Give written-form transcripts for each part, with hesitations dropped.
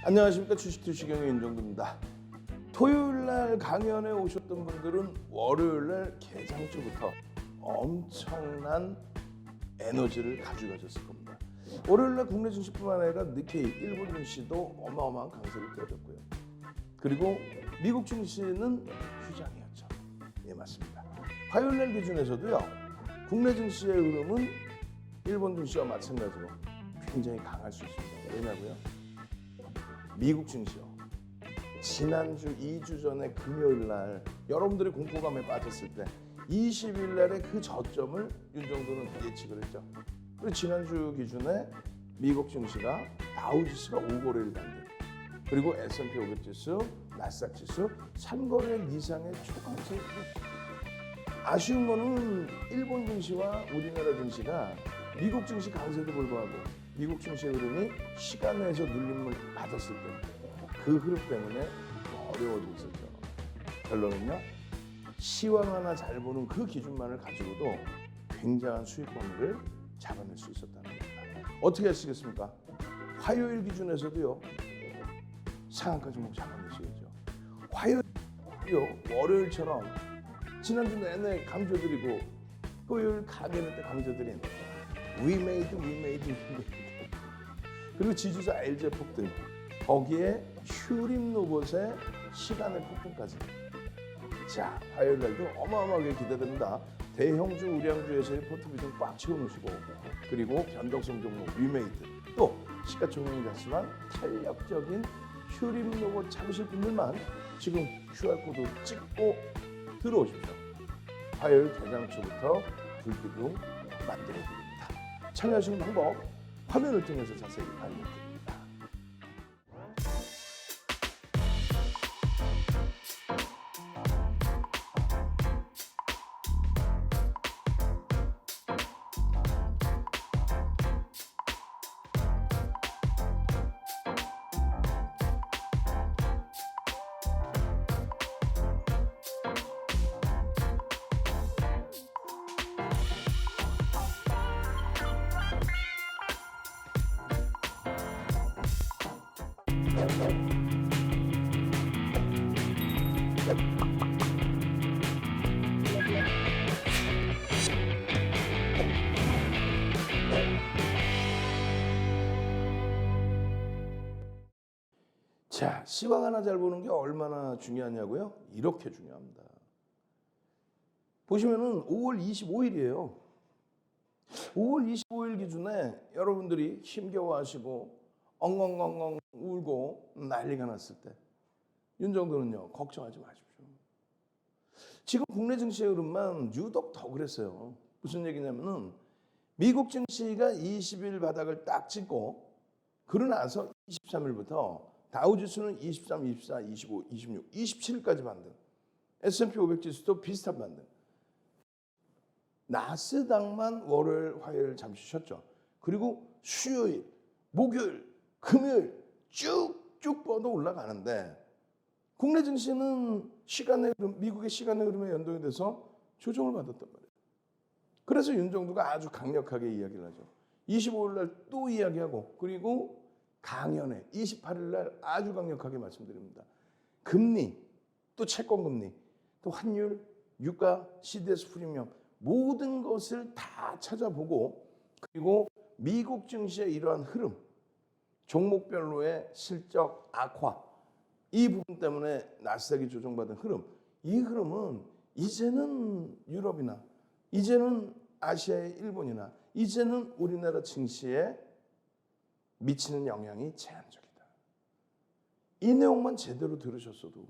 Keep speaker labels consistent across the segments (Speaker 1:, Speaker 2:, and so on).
Speaker 1: 안녕하십니까. 주식투시경의 윤정두입니다. 토요일날 강연에 오셨던 분들은 월요일날 개장주부터 엄청난 에너지를 가지고 가셨을 겁니다. 월요일날 국내 증시뿐만 아니라 니케이, 일본 증시도 어마어마한 강세를 띄워줬고요. 그리고 미국 증시는 휴장이었죠. 예, 맞습니다. 화요일날 기준에서도요, 국내 증시의 흐름은 일본 증시와 마찬가지로 굉장히 강할 수 있습니다. 왜냐고요? 미국 증시요. 지난주 2주 전에 금요일 날 여러분들이 공포감에 빠졌을 때 20일 날의 그 저점을 윤정도는 예측을 했죠. 그리고 지난주 기준에 미국 증시가 다우지수가 5거래일 반등, 그리고 S&P 500 지수, 나스닥 지수 3거래일 이상의 초강세. 아쉬운 거는 일본 증시와 우리나라 증시가 미국 증시 강세도 불구하고 미국 증시 흐름이 시간 내에서 눌림을 받았을 때 그 흐름 때문에 어려워져 있었죠. 결론은요, 시황 하나 잘 보는 그 기준만을 가지고도 굉장한 수익범위를 잡아낼 수 있었다는 겁니다. 어떻게 하시겠습니까? 화요일 기준에서도요, 상한가 종목 잡아내시겠죠. 화요일요, 월요일처럼 지난주 내내 강조드리고 토요일 강연할 때 강조드린 We made. 그리고 지주사 LG 폭등, 거기에 휴림 로봇의 시간의 폭등까지. 자, 화요일 날도 어마어마하게 기대됩니다. 대형주, 우량주에서의 포트비중 꽉 채워놓으시고, 그리고 변동성 종목 위메이드, 또 시가총액이 작지만 탄력적인 휴림 로봇 잡으실 분들만 지금 QR코드 찍고 들어오십시오. 화요일 개장초부터 불기둥 만들어드립니다. 참여하시는 방법 화면을 통해서 자세히 알려드립니다. 자, 시황 하나 잘 보는 게 얼마나 중요하냐고요? 이렇게 중요합니다. 보시면은 5월 25일이에요. 5월 25일 기준에 여러분들이 힘겨워하시고 엉엉엉엉 울고 난리가 났을 때 윤정도는요, 걱정하지 마십시오. 지금 국내 증시의 흐름만 유독 더 그랬어요. 무슨 얘기냐면은 미국 증시가 20일 바닥을 딱 찍고 그러고 나서 23일부터 다우지수는 23, 24, 25, 26, 27일까지 반등. S&P 500 지수도 비슷한 반등. 나스닥만 월요일, 화요일 잠시 쉬었죠. 그리고 수요일, 목요일, 금요일 쭉쭉 뻗어 올라가는데 국내 증시는 시간의 흐름, 미국의 시간의 흐름에 연동이 돼서 조정을 받았단 말이에요. 그래서 윤정두가 아주 강력하게 이야기를 하죠. 25일 날 또 이야기하고, 그리고 강연회 28일 날 아주 강력하게 말씀드립니다. 금리, 또 채권금리, 또 환율, 유가, CDS 프리미엄 모든 것을 다 찾아보고, 그리고 미국 증시의 이러한 흐름, 종목별로의 실적 악화, 이 부분 때문에 나스닥이 조정받은 흐름, 이 흐름은 이제는 유럽이나 이제는 아시아의 일본이나 이제는 우리나라 증시에 미치는 영향이 제한적이다. 이 내용만 제대로 들으셨어도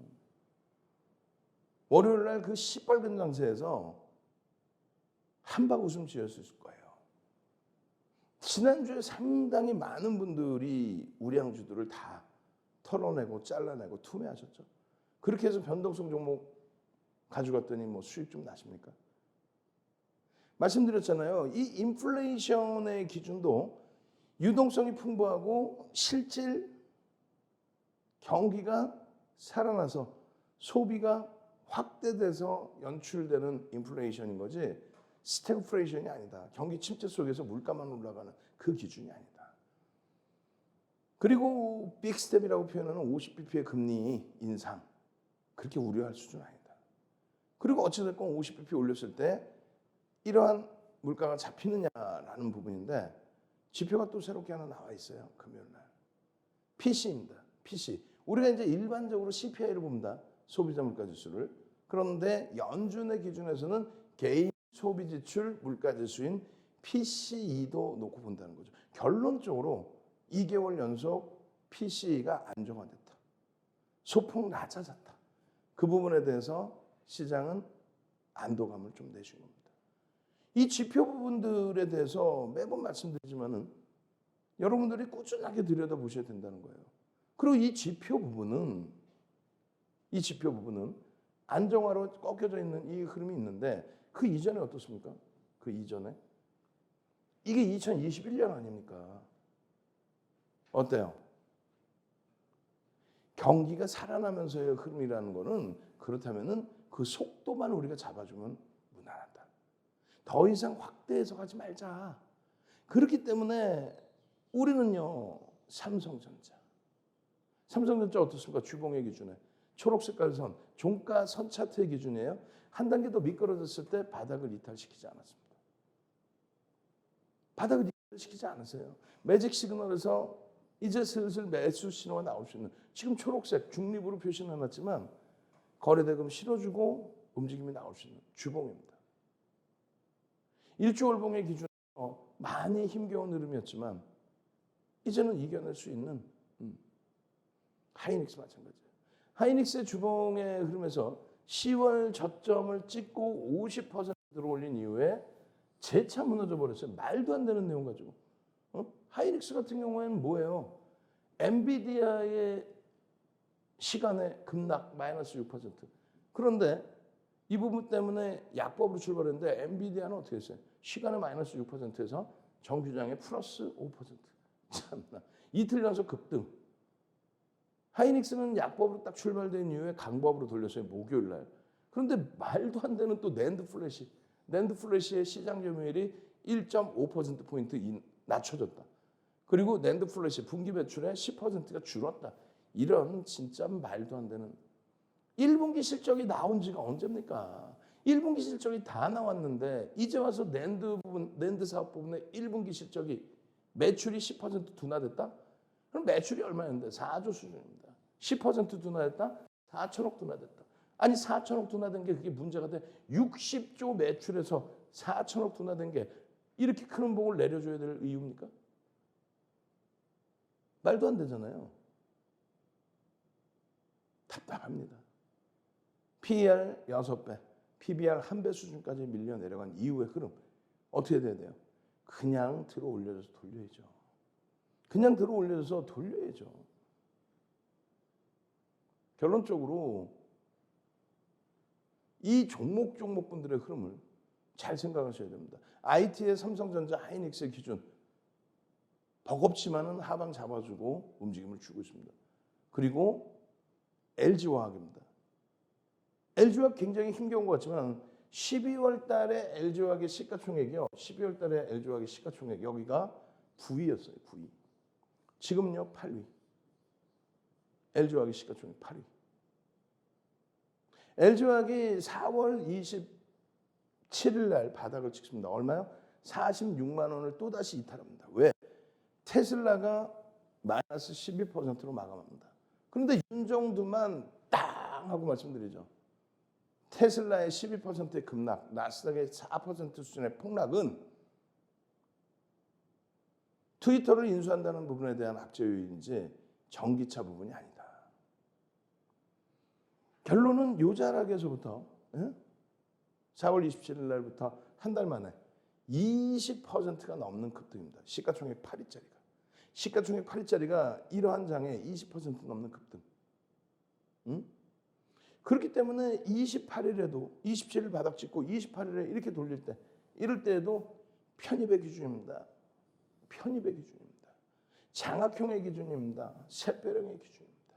Speaker 1: 월요일 날 그 시뻘건 장세에서 한박 웃음 지었을 거예요. 지난주에 상당히 많은 분들이 우량주들을 다 털어내고 잘라내고 투매하셨죠. 그렇게 해서 변동성 종목 가져갔더니 뭐 수익 좀 나십니까? 말씀드렸잖아요. 이 인플레이션의 기준도 유동성이 풍부하고 실질 경기가 살아나서 소비가 확대돼서 연출되는 인플레이션인 거지 스태그플레이션이 아니다. 경기 침체 속에서 물가만 올라가는 그 기준이 아니다. 그리고 빅스텝이라고 표현하는 50bp의 금리 인상 그렇게 우려할 수준 아니다. 그리고 어찌됐건 50bp 올렸을 때 이러한 물가가 잡히느냐라는 부분인데 지표가 또 새롭게 하나 나와 있어요. 금요일 날. PC입니다. PC. 우리가 이제 일반적으로 CPI를 봅니다. 소비자 물가 지수를. 그런데 연준의 기준에서는 개인 소비 지출 물가 지수인 PCE도 놓고 본다는 거죠. 결론적으로 2개월 연속 PCE가 안정화됐다. 소폭 낮아졌다. 그 부분에 대해서 시장은 안도감을 좀 내신 겁니다. 이 지표 부분들에 대해서 매번 말씀드리지만은 여러분들이 꾸준하게 들여다보셔야 된다는 거예요. 그리고 이 지표 부분은 안정화로 꺾여져 있는 이 흐름이 있는데 그 이전에 어떻습니까? 그 이전에 이게 2021년 아닙니까? 어때요? 경기가 살아나면서의 흐름이라는 거는 그렇다면은 그 속도만 우리가 잡아주면 무난하다. 더 이상 확대해서 가지 말자. 그렇기 때문에 우리는요 삼성전자 어떻습니까? 주봉의 기준에 초록색깔 선, 종가 선 차트의 기준이에요. 한 단계 더 미끄러졌을 때 바닥을 이탈시키지 않았습니다. 바닥을 이탈시키지 않으세요. 매직 시그널에서 이제 슬슬 매수 신호가 나올 수 있는 지금 초록색 중립으로 표시는 해놨지만 거래대금 실어주고 움직임이 나올 수 있는 주봉입니다. 일주월봉의 기준으로 많이 힘겨운 흐름이었지만 이제는 이겨낼 수 있는 하이닉스 마찬가지예요. 하이닉스의 주봉의 흐름에서 10월 저점을 찍고 50%로 올린 이후에 재차 무너져 버렸어요. 말도 안 되는 내용 가지고. 하이닉스 같은 경우에는 뭐예요? 엔비디아의 시간에 급락 마이너스 6%. 그런데 이 부분 때문에 약법으로 출발했는데 엔비디아는 어떻게 했어요? 시간에 마이너스 6%에서 정규장에 플러스 5%. 참나. 이틀 연속 급등. 하이닉스는 약법으로 딱 출발된 이후에 강법으로 돌렸어요. 목요일 날. 그런데 말도 안 되는 또 낸드 플래시의 시장 점유율이 1.5%포인트 낮춰졌다. 그리고 낸드 플래시 분기 매출의 10%가 줄었다. 이런 진짜 말도 안 되는 1분기 실적이 나온 지가 언제입니까? 1분기 실적이 다 나왔는데 이제 와서 낸드 사업 부분의 1분기 실적이 매출이 10% 둔화됐다? 그럼 매출이 얼마였는데? 4조 수준입니다. 10% 둔화됐다? 4천억 둔화됐다. 아니 4천억 둔화된 게 그게 문제가 돼. 60조 매출에서 4천억 둔화된 게 이렇게 큰 음봉을 내려줘야 될 이유입니까? 말도 안 되잖아요. 답답합니다. PER 6배, PBR 1배 수준까지 밀려 내려간 이후의 흐름 어떻게 돼야 돼요? 그냥 들어 올려줘서 돌려야죠. 그냥 들어 올려줘서 돌려야죠. 결론적으로 이 종목분들의 흐름을 잘 생각하셔야 됩니다. IT의 삼성전자, 하이닉스의 기준 버겁지만은 하방 잡아주고 움직임을 주고 있습니다. 그리고 LG화학입니다. LG화학 굉장히 힘겨운 것 같지만 12월 달에 LG화학의 시가총액이요. 12월 달에 LG화학의 시가총액 여기가 9위였어요. 9위. 지금요 8위. LG화학의 시가총액 8위. LG화학이 4월 27일 날 바닥을 찍습니다. 얼마요? 46만 원을 또다시 이탈합니다. 왜? 테슬라가 마이너스 12%로 마감합니다. 그런데 윤정두만 땅 하고 말씀드리죠. 테슬라의 12%의 급락, 나스닥의 4% 수준의 폭락은 트위터를 인수한다는 부분에 대한 악재 요인인지 전기차 부분이 아니다. 결론은 요 자락에서부터 4월 27일 날부터 한 달 만에 20%가 넘는 급등입니다. 시가총액 8위짜리가. 시가총액 8위짜리가 이러한 장에 20% 넘는 급등. 그렇기 때문에 28일에도 27일 바닥 찍고 28일에 이렇게 돌릴 때 이럴 때에도 편입의 기준입니다. 편입의 기준입니다. 장악형의 기준입니다. 샛별형의 기준입니다.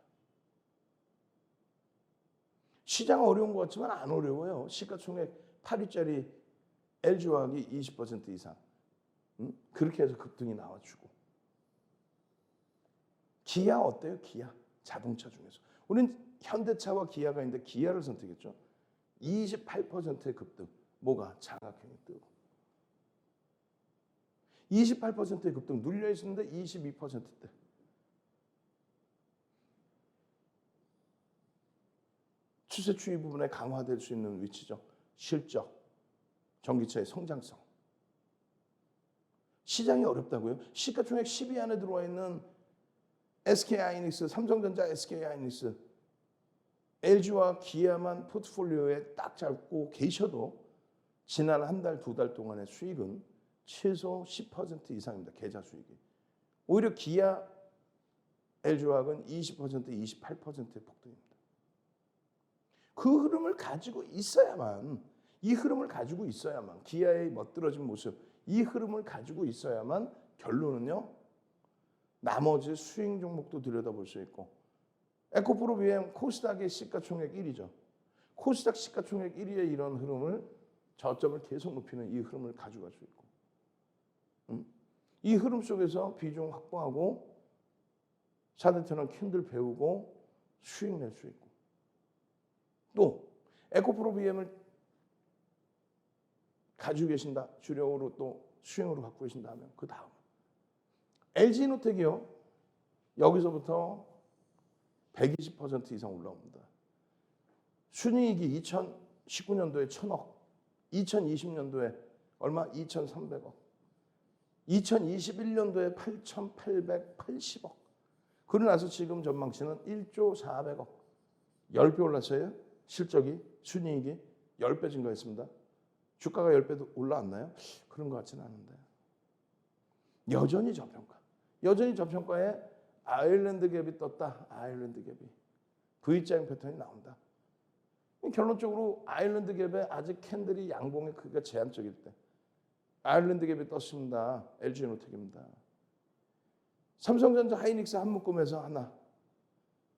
Speaker 1: 시장 어려운 것 같지만 안 어려워요. 시가총액 8위짜리 LG화학이 20% 이상. 그렇게 해서 급등이 나와주고. 기아 어때요? 기아 자동차 중에서 우리는 현대차와 기아가 있는데 기아를 선택했죠. 28%의 급등. 뭐가? 장학형이 뜨고. 28%의 급등 눌려 있었는데 22%대. 추세 추이 부분에 강화될 수 있는 위치죠. 실적, 전기차의 성장성. 시장이 어렵다고요? 시가총액 10위 안에 들어와 있는 SK하이닉스, 삼성전자, SK하이닉스, LG와 기아만 포트폴리오에 딱 잡고 계셔도 지난 한 달, 두 달 동안의 수익은 최소 10% 이상입니다. 계좌 수익이. 오히려 기아, LG화학은 20%, 28%의 폭등입니다. 그 흐름을 가지고 있어야만, 이 흐름을 가지고 있어야만, 기아의 멋들어진 모습, 이 흐름을 가지고 있어야만 결론은요, 나머지 수익 종목도 들여다볼 수 있고, 에코프로 BM 코스닥의 시가총액 1위죠. 코스닥 시가총액 1위의 이런 흐름을 저점을 계속 높이는 이 흐름을 가져갈 수 있고, 이 흐름 속에서 비중 확보하고 사대천원 캔들 배우고 수익 낼 수 있고, 또 에코프로 BM을 가지고 계신다, 주력으로 또 수익으로 갖고 계신다 하면 그 다음 LG노텍이요. 여기서부터 120% 이상 올라옵니다. 순이익이 2019년도에 1,000억, 2020년도에 얼마? 2,300억, 2021년도에 8,880억. 그러고 나서 지금 전망치는 1조 400억. 10배 올랐어요. 실적이, 순이익이 10배 증가했습니다. 주가가 10배도 올라왔나요? 그런 것 같지는 않은데. 여전히 저평가. 여전히 저평가에 아일랜드 갭이 떴다. 아일랜드 갭이. V자형 패턴이 나온다. 결론적으로 아일랜드 갭에 아직 캔들이 양봉의 크기가 제한적일 때 아일랜드 갭이 떴습니다. LG노텍입니다. 삼성전자, 하이닉스 한 묶음에서 하나,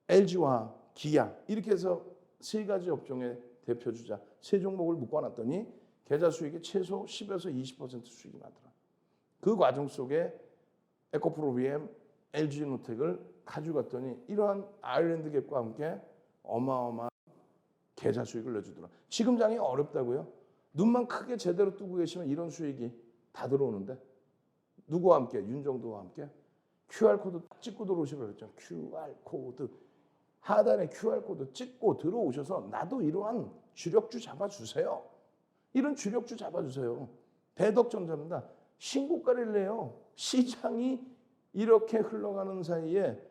Speaker 1: LG와 기아 이렇게 해서 세 가지 업종의 대표주자 세 종목을 묶어놨더니 계좌 수익이 최소 10에서 20% 수익이 나더라. 그 과정 속에 에코프로 BM, LG노텍을 가져갔더니 이러한 아일랜드 갭과 함께 어마어마한 계좌 수익을 내주더라. 지금 장이 어렵다고요? 눈만 크게 제대로 뜨고 계시면 이런 수익이 다 들어오는데 누구와 함께? 윤정도와 함께 QR코드 찍고 들어오시라고 했죠. QR코드. 하단에 QR코드 찍고 들어오셔서 나도 이러한 주력주 잡아주세요. 이런 주력주 잡아주세요. 대덕전자입니다. 신고가를 내요. 시장이 이렇게 흘러가는 사이에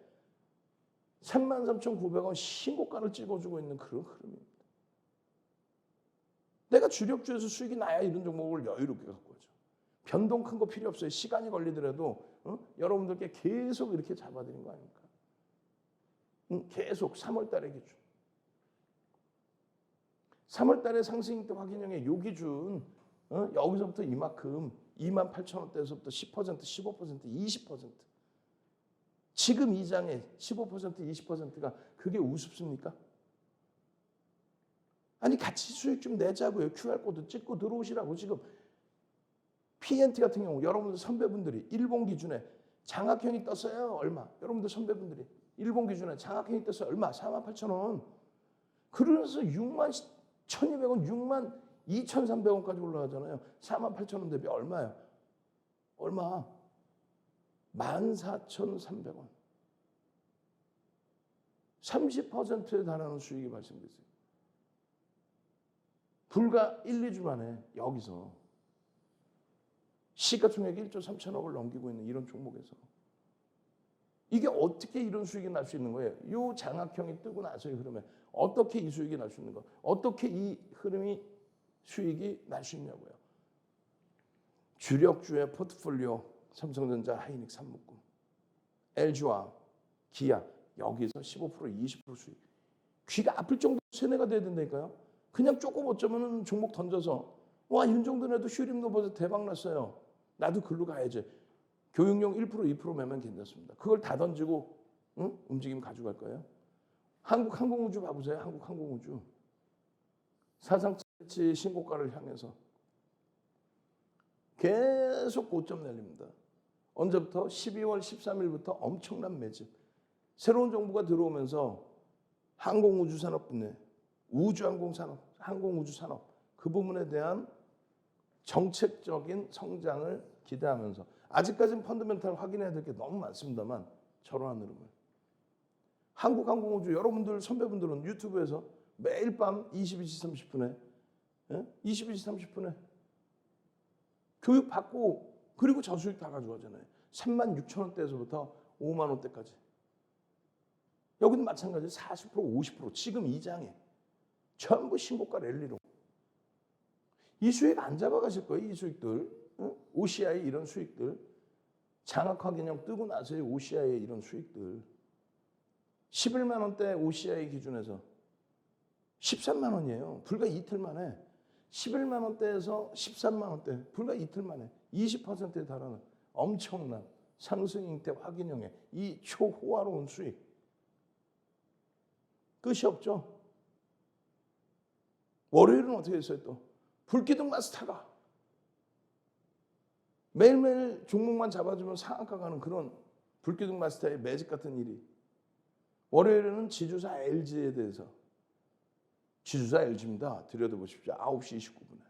Speaker 1: 33,900원 신고가를 찍어주고 있는 그런 흐름입니다. 내가 주력주에서 수익이 나야 이런 종목을 여유롭게 갖고 오죠. 변동 큰 거 필요 없어요. 시간이 걸리더라도 여러분들께 계속 이렇게 잡아드린 거 아닙니까? 계속 3월 달에 기준. 3월 달에 상승익대 확인형의 요 기준 여기서부터 이만큼 28,000원대에서부터 10%, 15%, 20% 지금 이 장에 15%, 20%가 그게 우습습니까? 아니 같이 수익 좀 내자고요. QR코드 찍고 들어오시라고. 지금 PNT 같은 경우 여러분들 선배분들이 일본 기준에 장학형이 떴어요. 얼마? 여러분들 선배분들이 일본 기준에 장학형이 떴어요. 얼마? 48,000원. 그러면서 61,200원, 62,300원까지 올라가잖아요. 48,000원 대비 얼마예요? 얼마? 14,300원. 30%에 달하는 수익이 발생됐어요. 불과 1, 2주 만에 여기서 시가총액 1조 3천억을 넘기고 있는 이런 종목에서 이게 어떻게 이런 수익이 날 수 있는 거예요? 이 장학형이 뜨고 나서의 흐름에 어떻게 이 수익이 날 수 있는 거? 어떻게 이 흐름이 수익이 날 수 있냐고요? 주력주의 포트폴리오 삼성전자, 하이닉스, 삼묶음, LG와 기아 여기서 15%, 20% 수익. 귀가 아플 정도 세뇌가 돼야 된다니까요. 그냥 조금 어쩌면 종목 던져서 와 이런 정도는 휴림노버즈 대박 났어요. 나도 글로 가야지. 교육용 1%, 2% 매면 괜찮습니다. 그걸 다 던지고 움직임 가져갈 거예요. 한국항공우주 봐보세요. 한국항공우주. 사상 최대 신고가를 향해서 계속 고점 날립니다. 언제부터? 12월 13일부터 엄청난 매집. 새로운 정부가 들어오면서 항공우주산업 분야, 우주항공산업, 항공우주산업 그 부분에 대한 정책적인 성장을 기대하면서 아직까지는 펀더멘탈 확인해야 될 게 너무 많습니다만 저러한 흐름을 한국항공우주 여러분들 선배분들은 유튜브에서 매일 밤 22시 30분에 22시 30분에 교육 받고 그리고 저수익 다 가져가잖아요. 36,000원대에서부터 5만 원대까지. 여기는 마찬가지로 40% 50% 지금 이 장에 전부 신고가 랠리로. 이 수익 안 잡아가실 거예요. 이 수익들. OCI 이런 수익들. 장학화 개념 뜨고 나서의 OCI의 이런 수익들. 11만 원대 OCI 기준에서 13만 원이에요. 불과 이틀 만에 11만 원대에서 13만 원대 불과 이틀 만에 20%에 달하는 엄청난 상승 형태 확인형의 이 초호화로운 수익. 끝이 없죠. 월요일은 어떻게 했어요 또? 불기둥 마스터가 매일매일 종목만 잡아주면 상한가 가는 그런 불기둥 마스터의 매직 같은 일이 월요일에는 지주사 LG에 대해서 지주사 LG입니다. 들여다보십시오. 9시 29분에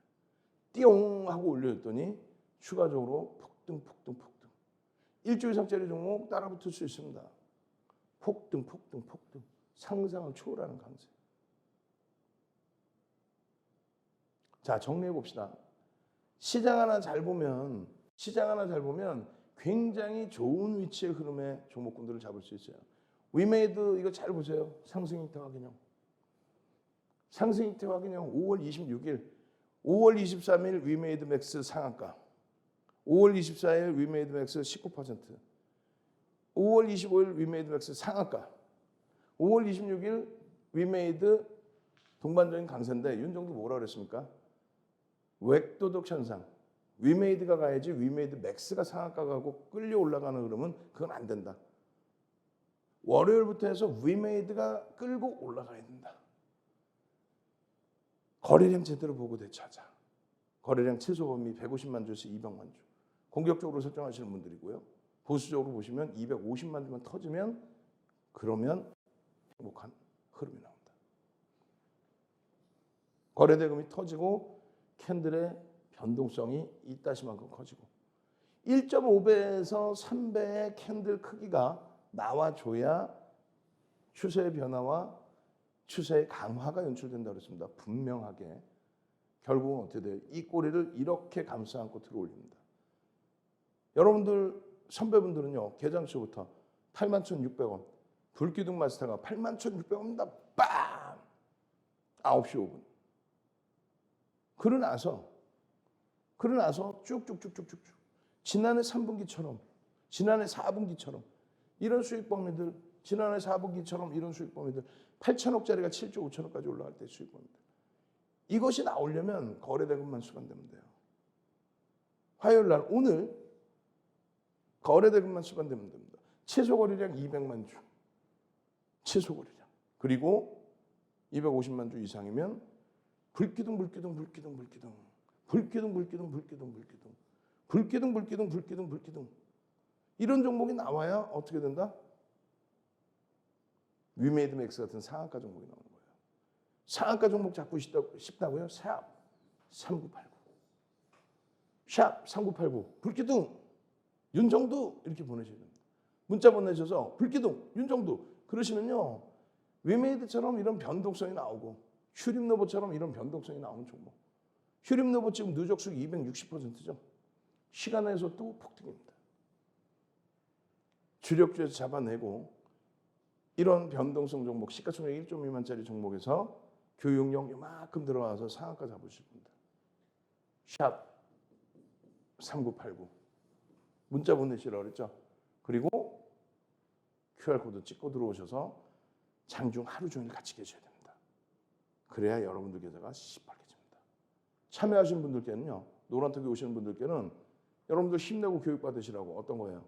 Speaker 1: 띠용 하고 올려줬더니 추가적으로 폭등 일주 이상짜리 종목 따라붙을 수 있습니다. 폭등 상상을 초월하는 강세. 자, 정리해 봅시다. 시장 하나 잘 보면 굉장히 좋은 위치의 흐름의 종목군들을 잡을 수 있어요. 위메이드 이거 잘 보세요. 상승 형태 확인형. 상승 형태 확인형 5월 26일, 5월 23일 위메이드 맥스 상한가. 5월 24일 위메이드 맥스 19%. 5월 25일 위메이드 맥스 상한가. 5월 26일 위메이드 동반적인 강세인데 윤정도 뭐라 그랬습니까? 웩도덕 현상. 위메이드가 가야지 위메이드 맥스가 상한가 가고 끌려 올라가는 흐름은 그건 안 된다. 월요일부터 해서 위메이드가 끌고 올라가야 된다. 거래량 제대로 보고 대처하자. 거래량 최소 범위 150만 주에서 200만 주. 공격적으로 설정하시는 분들이고요. 보수적으로 보시면 250만 주만 터지면 그러면 행복한 흐름이 나온다. 거래대금이 터지고 캔들의 변동성이 이따시만큼 커지고 1.5배에서 3배의 캔들 크기가 나와줘야 추세의 변화와 추세의 강화가 연출된다고 했습니다. 분명하게. 결국은 어떻게 돼요? 이 꼬리를 이렇게 감싸 안고 들어올립니다. 여러분들 선배분들은요. 개장초부터 81,600원. 불기둥 마스터가 81,600원입니다. 빵! 9시 5분. 그러나서 쭉쭉쭉쭉쭉 지난해 3분기처럼 지난해 4분기처럼 이런 수익 범위들 지난해 4분기처럼 이런 수익 범위들 8천억짜리가 7조 5천억까지 올라갈 때 수익 범위들 이것이 나오려면 거래대금만 수반되면 돼요. 화요일 날 오늘 거래대금만 수반되면 됩니다. 최소 거래량 200만 주 최소 거래량 그리고 250만 주 이상이면 불기둥 이런 종목이 나와야 어떻게 된다? 위메이드 맥스 같은 상한가 종목이 나오는 거예요. 상한가 종목 잡고 싶다고요? 샵 3989 샵 3989 불기둥 윤정두 이렇게 보내셔야 됩니다. 문자 보내셔서 불기둥 윤정두 그러시면요. 위메이드처럼 이런 변동성이 나오고 휴림노보처럼 이런 변동성이 나오는 종목. 휴림노보 지금 누적 수익 260%죠. 시간에서 또 폭등입니다. 주력주에서 잡아내고 이런 변동성 종목 시가총액 1조 미만짜리 종목에서 교육용 이만큼 들어가서 상한가 잡으실 겁니다. 샵 3989 문자 보내시라고 그랬죠. 그리고 QR코드 찍고 들어오셔서 장중 하루 종일 같이 계셔야 됩니다. 그래야 여러분들 계좌가 시뻘개집니다. 참여하신 분들께는요. 노란톡에 오시는 분들께는 여러분들 힘내고 교육받으시라고 어떤 거예요?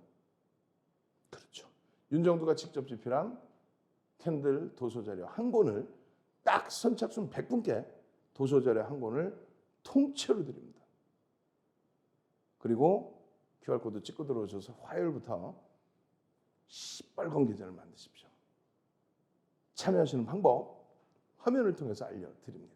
Speaker 1: 그렇죠. 윤정두가 직접 집필한 캔들 도서자료 한 권을 딱 선착순 100분께 도서자료 한 권을 통째로 드립니다. 그리고 QR코드 찍고 들어오셔서 화요일부터 시뻘건 계좌를 만드십시오. 참여하시는 방법 화면을 통해서 알려드립니다.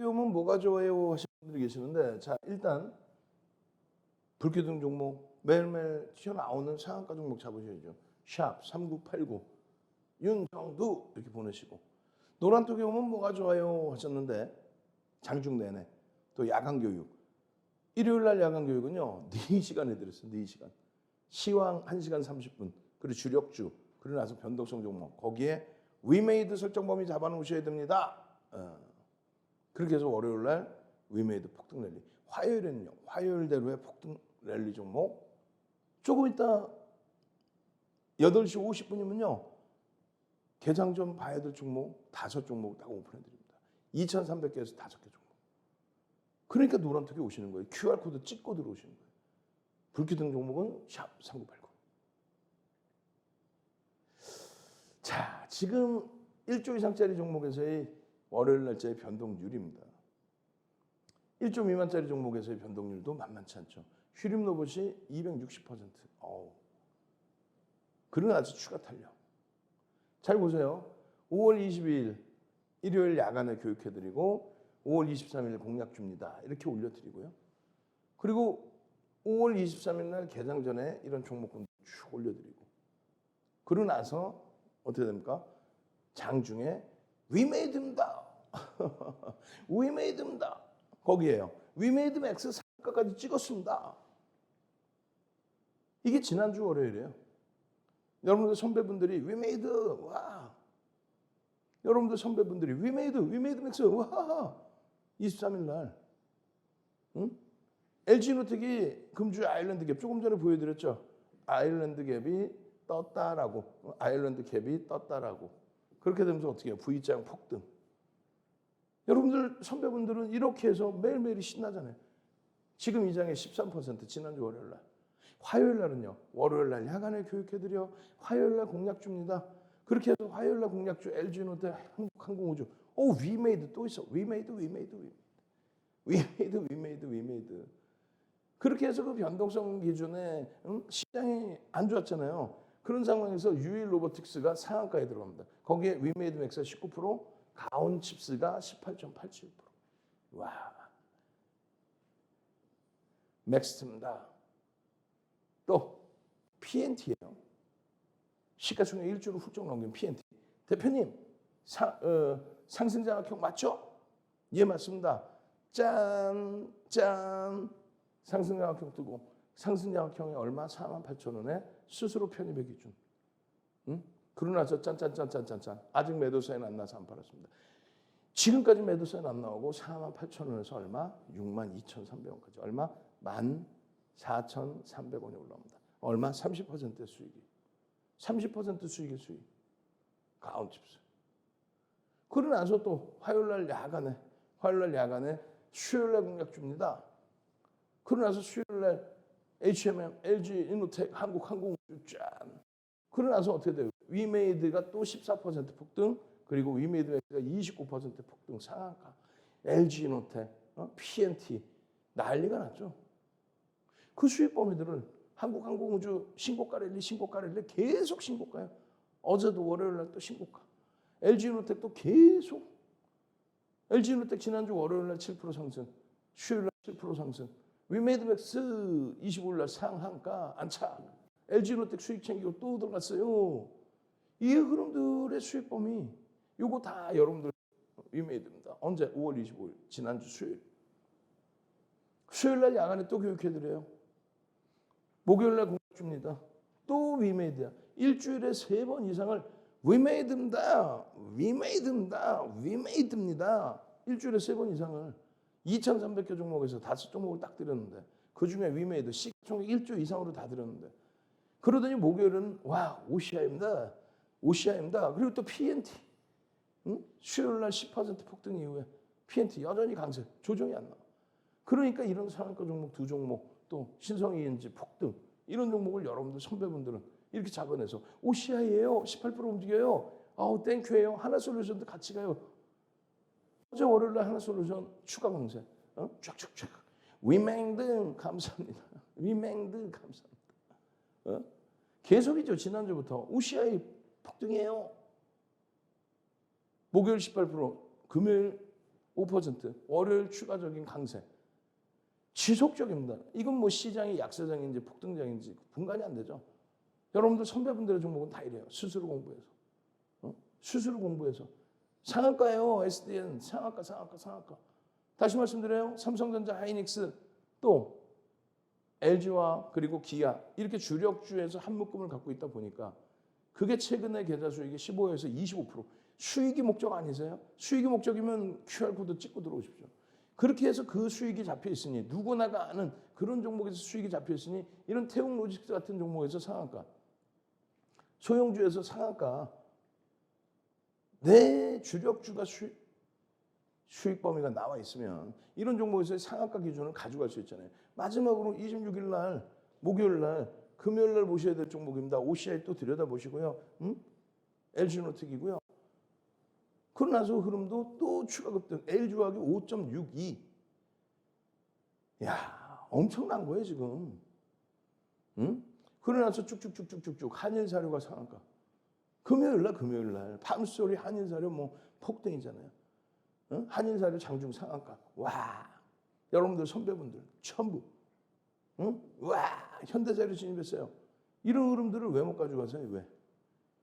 Speaker 1: 오면 뭐가 좋아요 하시는 분들이 계시는데, 자 일단 불기둥 종목 매일매일 튀어나오는 상한가 종목 잡으셔야죠. 샵 3989 윤정두 이렇게 보내시고, 노란톡에 오면 뭐가 좋아요 하셨는데 장중 내내 또 야간 교육, 일요일 날 야간 교육은요 4시간 해드렸어요. 4시간 시황 1시간 30분, 그리고 주력주, 그리고 나서 변동성 종목, 거기에 위메이드 설정 범위 잡아놓으셔야 됩니다. 그렇게 해서 월요일 날 위메이드 폭등 랠리, 화요일에는요 화요일대로의 폭등 랠리 종목, 조금 이따 8시 50분이면요 개장 전 봐야 될 종목 5종목 딱 오픈해 드립니다. 2,300개에서 5개 종목. 그러니까 노란톡에 오시는 거예요. QR코드 찍고 들어오시는 거예요. 불기둥 종목은 샵 3989. 자, 지금 1조 이상짜리 종목에서의 월요일 날짜의 변동률입니다. 1조 미만짜리 종목에서의 변동률도 만만치 않죠. 휴림 로봇이 260%. 그러나 아주 추가 탄력. 잘 보세요. 5월 22일 일요일 야간에 교육해드리고 5월 23일 공약 줍니다. 이렇게 올려드리고요. 그리고 5월 23일 날 개장 전에 이런 종목군 쭉 올려드리고, 그러고 나서 어떻게 됩니까? 장중에 위메이드입니다. 위메이드입니다. 거기에요. 위메이드 맥스 상가까지 찍었습니다. 이게 지난주 월요일이에요. 여러분들 선배분들이 위메이드 와. 여러분들 선배분들이 위메이드 맥스 와. 23일 날. 응? LG노텍이 금주 아일랜드 갭 조금 전에 보여드렸죠. 아일랜드 갭이 떴다라고. 아일랜드 갭이 떴다라고. 그렇게 되면서 어떻게 해요? V자형 폭등. 여러분들 선배분들은 이렇게 해서 매일매일이 신나잖아요. 지금 이 장에 13%, 지난주 월요일 날. 화요일 날은요. 월요일 날 야간에 교육해드려. 화요일 날 공약 줍니다. 그렇게 해서 화요일 날 공약주 LG노텍, 한국항공우주. 위메이드 또 있어. 위메이드. 그렇게 해서 그 변동성 기준에 시장이 안 좋았잖아요. 그런 상황에서 유일 로보틱스가 상한가에 들어갑니다. 거기에 위메이드 맥스 19%, 가온 칩스가 18.87%. 와, 맥스입니다. 또 PNT예요. 시가총액 1조를 훌쩍 넘긴 PNT. 대표님, 상승장학형 맞죠? 예, 맞습니다. 짠. 상승장학형 뜨고, 상승장학형이 얼마? 48,000원에 스스로 편입의 기준. 그러고 나서 짠. 아직 매도사인 안 나서 안 팔았습니다. 지금까지 매도사인 안 나오고 48,000원에서 얼마? 62,300원까지. 얼마? 14,300원이 올라옵니다. 얼마? 30%의 수익이. 30% 수익의 수익. 가온칩스. 그러고 나서 또 화요일 날 야간에 수요일 날 공약 줍니다. 그러고 나서 수요일 날 HMM, LG 이노텍, 한국항공우주 짠. 그러고 나서 어떻게 돼요? 위메이드가 또 14% 폭등, 그리고 위메이드가 29% 폭등 상한가. LG 이노텍, PNT 난리가 났죠. 그 수익 범위들은 한국항공우주 신고가 랠리 계속 신고가예요. 어제도 월요일 날 또 신고가. LG 이노텍도 계속. LG 이노텍 지난주 월요일 날 7% 상승, 수요일 날 7% 상승. 위메이드 맥스 25일 날 상한가 안착. LG 이노텍 수익 챙기고 또 들어갔어요. 이 흐름들의 수익 범위 요거 다 여러분들 위메이드입니다. 언제? 5월 25일 지난주 수요일. 수요일날 야간에 또 교육해드려요. 목요일날 공부 줍니다. 또 위메이드야. 일주일에 3번 이상을 위메이드입니다. 일주일에 3번 이상을 2,300개 종목에서 5종목을 딱 드렸는데 그중에 위메이드 시총액 1조 이상으로 다 드렸는데 그러더니 목요일은 와 오시아입니다. 그리고 또 PNT 수요일날 10% 폭등 이후에 PNT 여전히 강세 조정이 안 나와. 그러니까 이런 상한가 종목 2종목 또 신성이인지 폭등 이런 종목을 여러분들 선배분들은 이렇게 잡아내서 OCI예요. 18% 움직여요. 아우 땡큐예요. 하나솔루션도 같이 가요. 어제 월요일날 하나솔루션 추가 강세 쫙쫙쫙 위맹등 감사합니다. 계속이죠. 지난주부터 OCI 폭등이에요. 목요일 18%, 금요일 5%, 월요일 추가적인 강세. 지속적입니다. 이건 뭐 시장이 약세장인지 폭등장인지 분간이 안 되죠. 여러분들 선배분들의 종목은 다 이래요. 스스로 공부해서. 상한가예요. SDN 상한가. 다시 말씀드려요. 삼성전자, 하이닉스 또 LG와 그리고 기아 이렇게 주력주에서 한 묶음을 갖고 있다 보니까 그게 최근에 계좌 수익이 15에서 25%. 수익이 목적 아니세요? 수익이 목적이면 QR코드 찍고 들어오십시오. 그렇게 해서 그 수익이 잡혀 있으니 누구나가 아는 그런 종목에서 수익이 잡혀 있으니 이런 태웅 로직스 같은 종목에서 상한가, 소형주에서 상한가, 내 주력주가 수익 범위가 나와 있으면 이런 종목에서 상한가 기준을 가져갈 수 있잖아요. 마지막으로 26일 날 목요일 날 금요일 날 보셔야 될 종목입니다. OCI 또 들여다보시고요. LG노텍이고요. 그러고 나서 흐름도 또 추가 급등. LG화학이 5.62. 야, 엄청난 거예요 지금. 그러고 나서 쭉쭉쭉쭉쭉 한일사료가 상한가. 금요일 날 밤소리 한일사료 뭐 폭등이잖아요. 한일사료 장중 상한가. 와, 여러분들 선배분들 전부. 와, 현대자료 진입했어요. 이런 흐름들을 왜 못 가져가세요? 왜?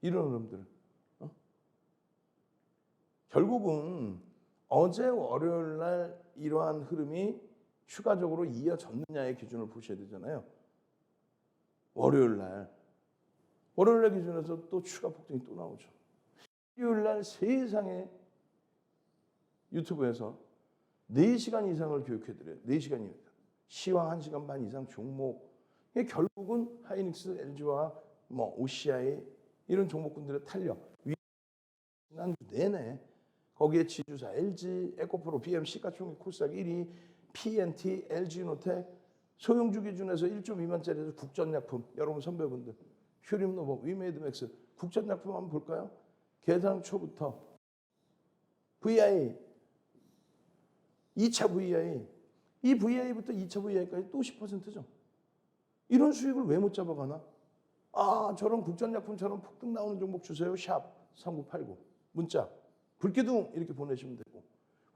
Speaker 1: 이런 흐름들을. 결국은 어제 월요일 날 이러한 흐름이 추가적으로 이어졌느냐의 기준을 보셔야 되잖아요. 월요일 날 기준에서 또 추가 폭등이 또 나오죠. 일요일 날 세상에 유튜브에서 4시간 이상을 교육해드려요. 4시간입니다. 시황 1시간 반 이상 종목. 결국은 하이닉스, LG와 뭐 OCI 이런 종목군들의 탄력. 지난주 내내 거기에 지주사 LG, 에코프로, BM, 시가총액 코스닥 1위, PNT, LG노텍, 소형주 기준에서 1조 미만짜리에서 국전약품, 여러분 선배분들, 휴림노버, 위메이드맥스, 국전약품 한번 볼까요? 개장 초부터 VI, 2차 VI, 이 VI부터 2차 VI까지 또 10%죠. 이런 수익을 왜 못 잡아가나? 아, 저런 국전약품처럼 폭등 나오는 종목 주세요. 샵 3989 문자 불기둥 이렇게 보내시면 되고,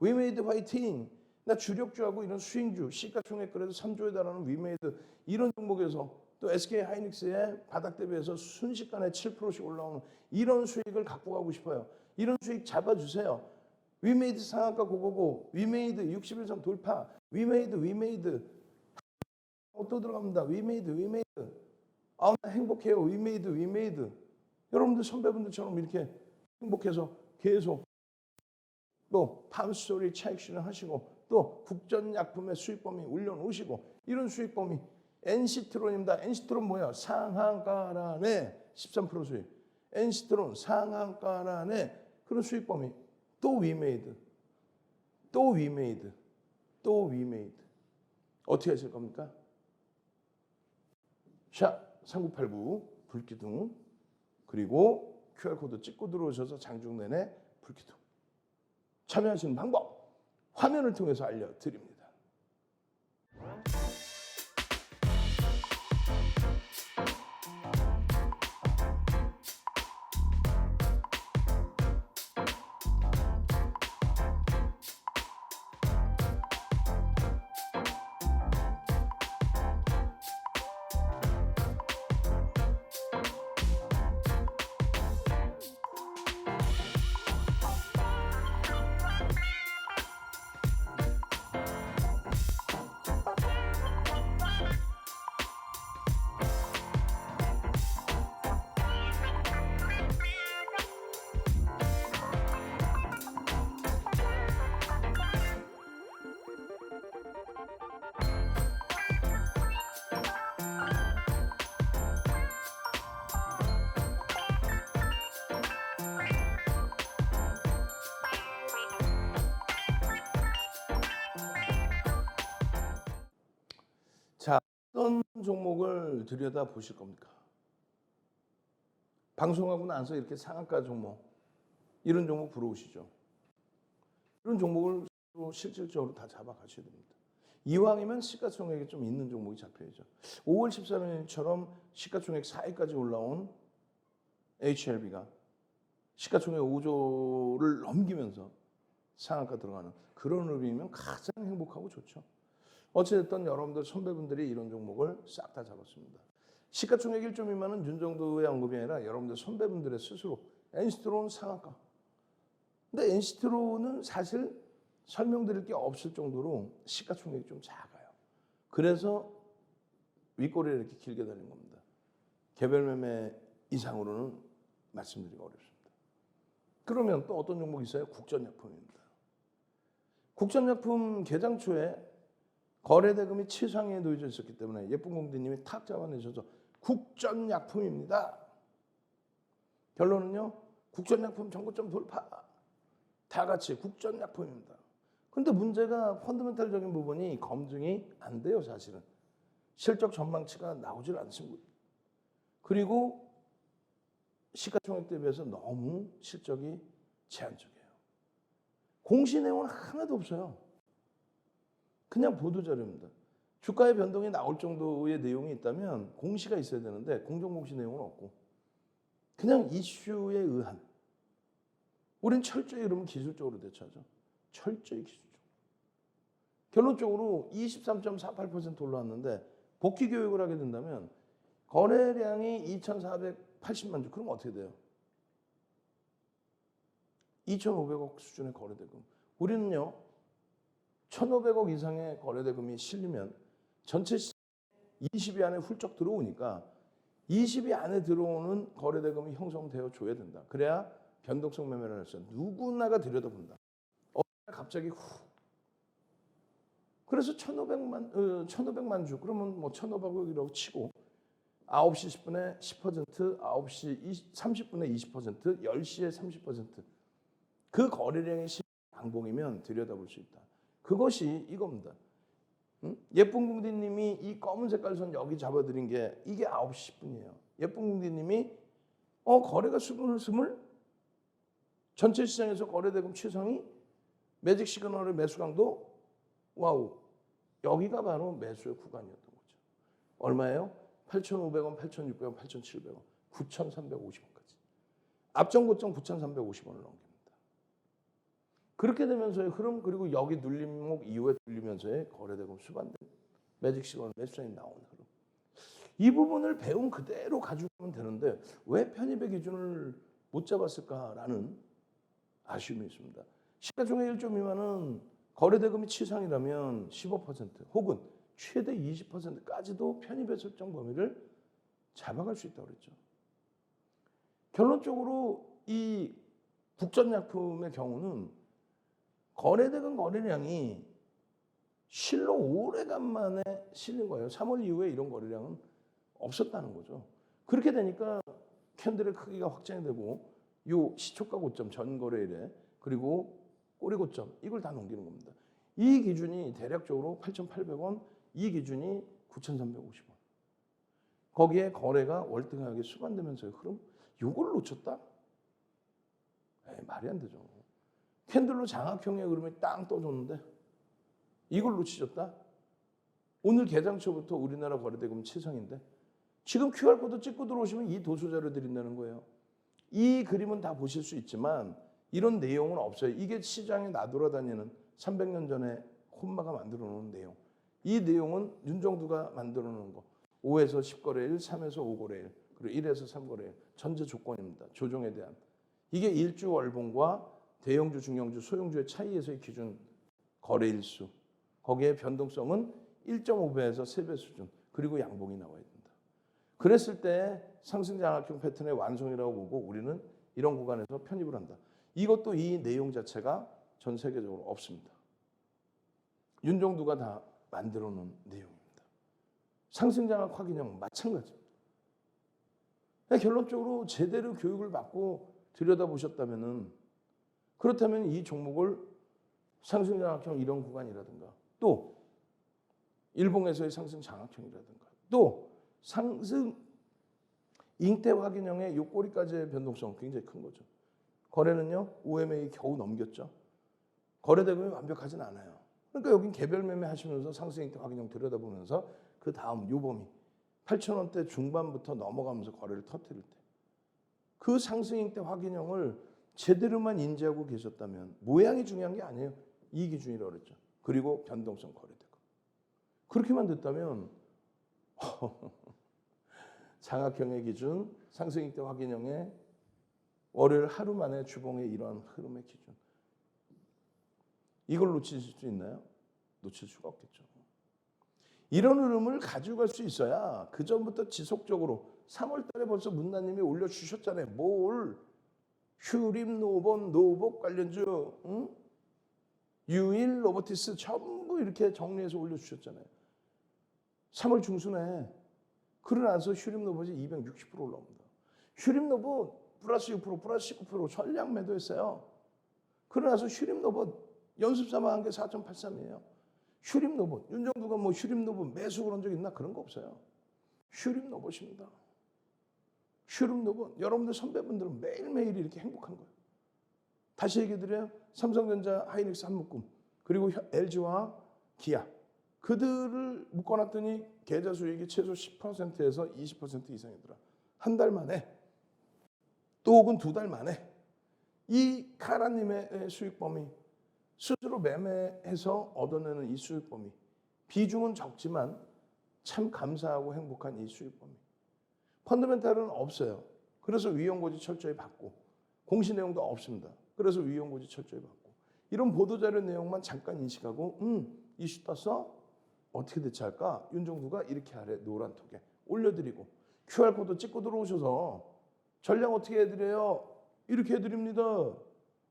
Speaker 1: 위메이드 화이팅. 나 주력주하고 이런 수익주 시가총액 그래도 3조에 달하는 위메이드 이런 종목에서 또 SK 하이닉스의 바닥 대비해서 순식간에 7%씩 올라오는 이런 수익을 갖고 가고 싶어요. 이런 수익 잡아주세요. 위메이드 상한가 고고고, 위메이드 60일선 돌파, 위메이드 또 들어갑니다. 위메이드 아, 나 행복해요. 위메이드 여러분들 선배분들처럼 이렇게 행복해서 계속 또 팜스토리 차익실현 하시고 또 국전약품의 수익범위 올려놓으시고 이런 수익범위. NC트론입니다. NC트론 뭐야? 상한가란에 13% 수익. NC트론 상한가란에 그런 수익범위. 또 위메이드 어떻게 하실 겁니까? 샵 3989 불기둥 그리고 QR코드 찍고 들어오셔서 장중 내내 불기둥 참여하시는 방법 화면을 통해서 알려드립니다. 어떤 종목을 들여다 보실 겁니까? 방송하고 나서 이렇게 상한가 종목, 이런 종목 부러우시죠? 이런 종목을 실질적으로 다 잡아가셔야 됩니다. 이왕이면 시가총액이 좀 있는 종목이 잡혀야죠. 5월 13일처럼 시가총액 4위까지 올라온 HLB가 시가총액 5조를 넘기면서 상한가 들어가는 그런 의미면 가장 행복하고 좋죠. 어찌됐든 여러분들 선배분들이 이런 종목을 싹 다 잡았습니다. 시가총액 1조 미만은 윤정도의 언급이 아니라 여러분들 선배분들의 스스로 NC트로는 상한가. 근데 NC트로는 사실 설명드릴 게 없을 정도로 시가총액이 좀 작아요. 그래서 윗꼬리를 이렇게 길게 달린 겁니다. 개별 매매 이상으로는 말씀드리기가 어렵습니다. 그러면 또 어떤 종목이 있어요? 국전약품입니다. 국전약품 개장 초에 거래대금이 최상위에 놓여져 있었기 때문에 예쁜 공주님이 탁 잡아내셔서 국전약품입니다. 결론은요, 국전약품 정고점 돌파. 다 같이 국전약품입니다. 그런데 문제가 펀더멘탈적인 부분이 검증이 안 돼요, 사실은. 실적 전망치가 나오질 않습니다. 그리고 시가총액 대비해서 너무 실적이 제한적이에요. 공시 내용은 하나도 없어요. 그냥 보도자료입니다. 주가의 변동이 나올 정도의 내용이 있다면 공시가 있어야 되는데 공정공시 내용은 없고 그냥 이슈에 의한. 우린 철저히 그러면 기술적으로 대처하죠. 철저히 기술적으로. 결론적으로 23.48% 올라왔는데 복귀 교육을 하게 된다면 거래량이 2,480만 주. 그럼 어떻게 돼요? 2,500억 수준의 거래대금. 우리는요, 1,500억 이상의 거래대금이 실리면 전체 20위 안에 훌쩍 들어오니까 20위 안에 들어오는 거래대금이 형성되어 줘야 된다. 그래야 변동성 매매를 할 수 있어요. 누구나가 들여다본다. 갑자기 후. 그래서 1,500만 주. 그러면 뭐 1,500억이라고 치고 9시 10분에 10%, 9시 30분에 20%, 10시에 30%. 그 거래량이 양봉이면 들여다볼 수 있다. 그것이 이겁니다. 예쁜 궁디님이 이 검은 색깔 선 여기 잡아드린 게 이게 9시 10분이에요. 예쁜 궁디님이 거래가 스물 전체 시장에서 거래대금 최상위 매직 시그널의 매수 강도 와우. 여기가 바로 매수의 구간이었던 거죠. 얼마예요? 8,500원, 8,600원, 8,700원, 9,350원까지. 앞전 고점 9,350원을 넘깁니다. 그렇게 되면서의 흐름, 그리고 여기 눌림목 이후에 눌리면서의 거래대금 수반된 매직 시그널 매수장이 나오는 흐름. 이 부분을 배운 그대로 가지고 가면 되는데 왜 편입의 기준을 못 잡았을까라는 아쉬움이 있습니다. 시가총액 1조 미만은 거래대금이 최상이라면 15% 혹은 최대 20%까지도 편입의 설정 범위를 잡아갈 수 있다고 그랬죠. 결론적으로 이 국전약품의 경우는 거래대금 거래량이 실로 오래간만에 실린 거예요. 3월 이후에 이런 거래량은 없었다는 거죠. 그렇게 되니까 캔들의 크기가 확장이 되고 요 시초가 고점 전 거래일에 그리고 꼬리 고점 이걸 다 넘기는 겁니다. 이 기준이 대략적으로 8,800원, 이 기준이 9,350원. 거기에 거래가 월등하게 수반되면서의 흐름, 이걸 놓쳤다? 말이 안 되죠. 캔들로 장악형의 흐름이 땅 떠줬는데 이걸 놓치셨다? 오늘 개장초부터 우리나라 거래대금 최상인데 지금 QR코드 찍고 들어오시면 이 도수자료 드린다는 거예요. 이 그림은 다 보실 수 있지만 이런 내용은 없어요. 이게 시장에 나돌아다니는 300년 전에 혼마가 만들어 놓은 내용. 이 내용은 윤정두가 만들어 놓은 거. 5에서 10거래일, 3에서 5거래일, 그리고 1에서 3거래일. 전제 조건입니다. 조정에 대한. 이게 일주 월봉과 대형주, 중형주, 소형주의 차이에서의 기준 거래일수. 거기에 변동성은 1.5배에서 3배 수준. 그리고 양봉이 나와야 된다. 그랬을 때 상승장악형 패턴의 완성이라고 보고 우리는 이런 구간에서 편입을 한다. 이것도 이 내용 자체가 전 세계적으로 없습니다. 윤정두가 다 만들어 놓은 내용입니다. 상승장악 확인형 마찬가지입니다. 결론적으로 제대로 교육을 받고 들여다보셨다면은 그렇다면 이 종목을 상승장악형 이런 구간이라든가 또 일봉에서의 상승장악형이라든가 또 상승 잉태 확인형의 요 꼬리까지의 변동성 굉장히 큰 거죠. 거래는요 OMA 겨우 넘겼죠. 거래 대금이 완벽하진 않아요. 그러니까 여긴 개별 매매 하시면서 상승 잉태 확인형 들여다보면서 그 다음 요 범위 8,000원대 중반부터 넘어가면서 거래를 터뜨릴 때 그 상승 잉태 확인형을 제대로만 인지하고 계셨다면 모양이 중요한 게 아니에요. 이 기준이라고 그랬죠. 그리고 변동성 거래 대금. 그렇게만 됐다면 장악형의 기준, 상승 잉태 확인형의 월요일 하루 만에 주봉의 이러한 흐름의 기준. 이걸 놓치실 수 있나요? 놓칠 수가 없겠죠. 이런 흐름을 가지고 갈 수 있어야 그 전부터 지속적으로 3월 달에 벌써 문나님이 올려주셨잖아요. 뭘 휴림, 노본, 노복 관련주, 응? 유일, 로보티스 전부 이렇게 정리해서 올려주셨잖아요. 3월 중순에 그러나서 휴림 노봇이 260% 올라옵니다. 휴림 노봇 플러스 6%, 플러스 19% 전량 매도했어요. 그러나서 휴림 노봇 연습 삼아 한 게 4.83이에요. 휴림 노봇, 윤정두가 뭐 휴림 노봇 매수 그런 적 있나? 그런 거 없어요. 휴림 노봇입니다. 휴림 노봇, 여러분들 선배분들은 매일매일 이렇게 행복한 거예요. 다시 얘기 드려요. 삼성전자, 하이닉스, 한묶음, 그리고 LG와 기아. 그들을 묶어놨더니 계좌 수익이 최소 10%에서 20% 이상이더라. 한 달 만에, 또 혹은 두 달 만에 이 카라님의 수익 범위, 스스로 매매해서 얻어내는 이 수익 범위, 비중은 적지만 참 감사하고 행복한 이 수익 범위. 펀더멘탈은 없어요. 그래서 위험고지 철저히 받고, 공시 내용도 없습니다. 그래서 위험고지 철저히 받고, 이런 보도자료 내용만 잠깐 인식하고 이슈 떴어? 어떻게 대처할까? 윤정두가 이렇게 아래 노란톡에 올려드리고 QR코드 찍고 들어오셔서 전량 어떻게 해드려요? 이렇게 해드립니다.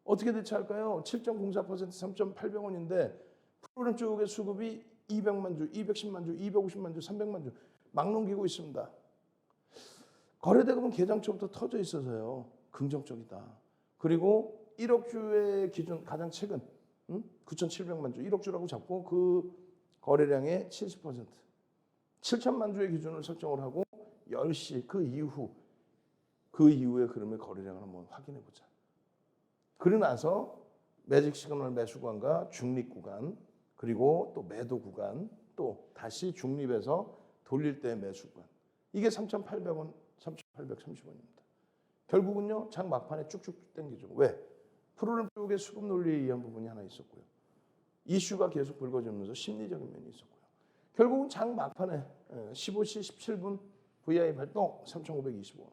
Speaker 1: 어떻게 대처할까요? 7.04% 3,800원인데 프로그램 쪽의 수급이 200만 주, 210만 주, 250만 주, 300만 주 막 넘기고 있습니다. 거래대금은 개장 초부터 터져 있어서요. 긍정적이다. 그리고 1억 주의 기준 가장 최근 9,700만 주, 1억 주라고 잡고 그 거래량의 70%, 7천만 주의 기준을 설정을 하고 10시 그 이후의 흐름의 거래량을 한번 확인해 보자. 그러고 나서 매직 시그널 매수 구간과 중립 구간, 그리고 또 매도 구간, 또 다시 중립에서 돌릴 때 매수 구간. 이게 3,800원, 3,830원입니다. 결국은요, 장 막판에 쭉쭉 당기죠. 왜? 프로그램 쪽의 수급 논리에 의한 부분이 하나 있었고요. 이슈가 계속 불거지면서 심리적인 면이 있었고요. 결국은 장 막판에 15시 17분 VI 발동 3,525원.